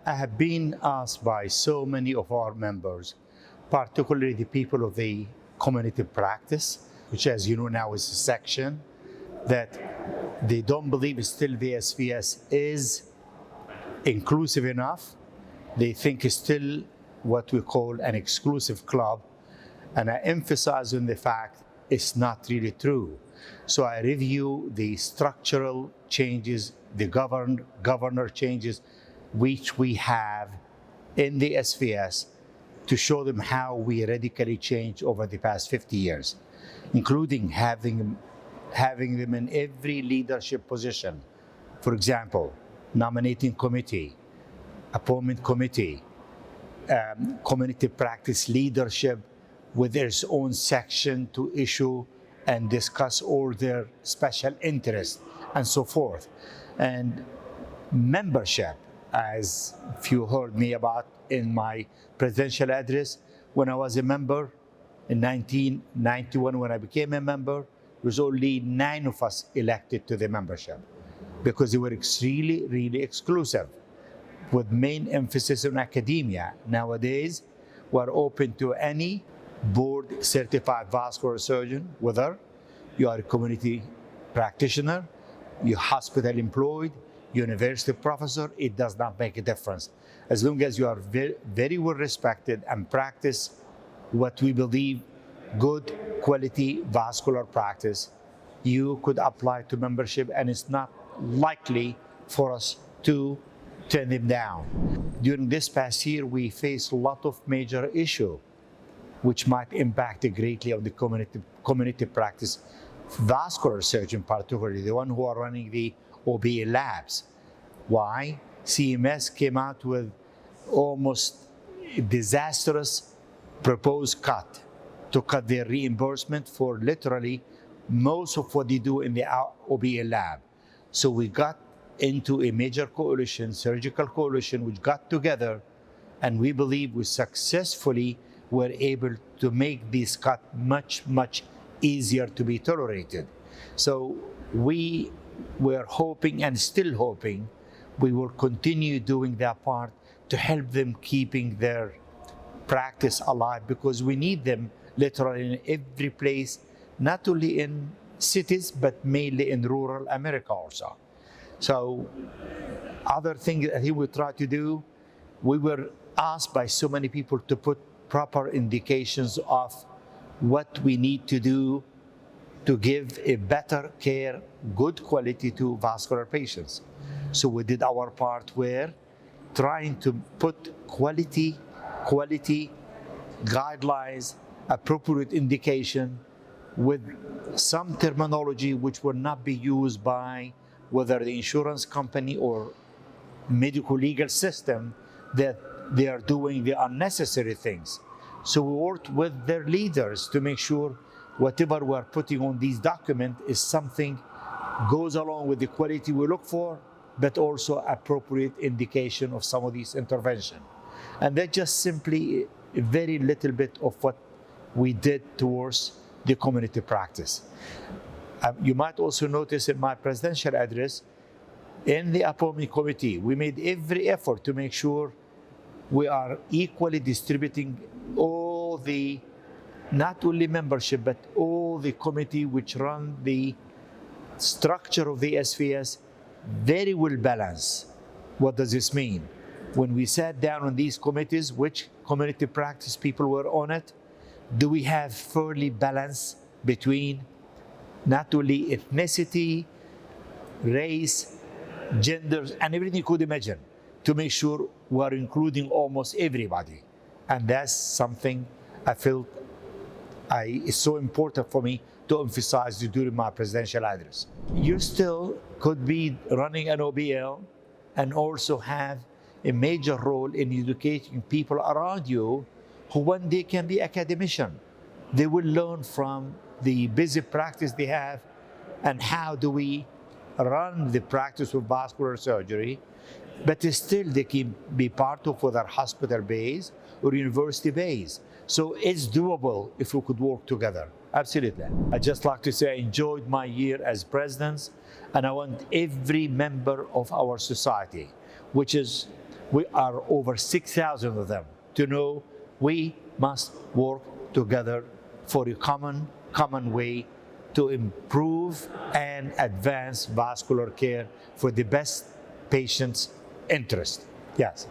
I have been asked by so many of our members, particularly the people of the community practice, which as you know now is a section, that they don't believe still the SVS is inclusive enough. They think it's still what we call an exclusive club. And I emphasize on the fact it's not really true. So I review the structural changes, the governor changes, which we have in the SVS to show them how we radically changed over the past 50 years, including having them in every leadership position. For example, nominating committee, appointment committee, community practice leadership with its own section to issue and discuss all their special interests and so forth. And membership, as you heard me about in my presidential address, when I was a member in 1991, when I became a member, there was only 9 of us elected to the membership because they were really exclusive, with main emphasis on academia. Nowadays, we're open to any board certified vascular surgeon, whether you are a community practitioner, you're hospital employed, university professor, it does not make a difference. As long as you are very well respected and practice what we believe good quality vascular practice, you could apply to membership, and it's not likely for us to turn them down. During this past year, we faced a lot of major issues which might impact greatly on the community practice vascular surgeon, particularly the one who are running the OBA labs. Why? CMS came out with almost disastrous proposed cut to cut their reimbursement for literally most of what they do in the OBA lab. So we got into a major coalition, surgical coalition, which got together, and we believe we successfully were able to make this cut much easier to be tolerated. So we were hoping and still hoping we will continue doing that part to help them keeping their practice alive, because we need them literally in every place, not only in cities, but mainly in rural America also. So other thing that he would try to do, we were asked by so many people to put proper indications of what we need to do to give a better care, good quality to vascular patients. So we did our part where trying to put quality guidelines, appropriate indication with some terminology which will not be used by whether the insurance company or medical legal system, that they are doing the unnecessary things. So we worked with their leaders to make sure whatever we're putting on these documents is something goes along with the quality we look for, but also appropriate indication of some of these interventions. And that's just simply a very little bit of what we did towards the community practice. You might also notice in my presidential address, in the appointment committee, we made every effort to make sure we are equally distributing all the, not only membership, but all the committee which run the structure of the SVS, very well balanced. What does this mean? When we sat down on these committees, which community practice people were on it, do we have fairly balance between not only ethnicity, race, genders, and everything you could imagine, to make sure we're including almost everybody. And that's something I felt is so important for me to emphasize during my presidential address. You still could be running an OBL and also have a major role in educating people around you who one day can be academician. They will learn from the busy practice they have and how do we run the practice of vascular surgery, but still they can be part of whether hospital base or university base. So it's doable if we could work together. Absolutely. I'd just like to say I enjoyed my year as president, and I want every member of our society, which is we are over 6,000 of them, to know we must work together for a common way to improve and advance vascular care for the best patient's interest. Yes.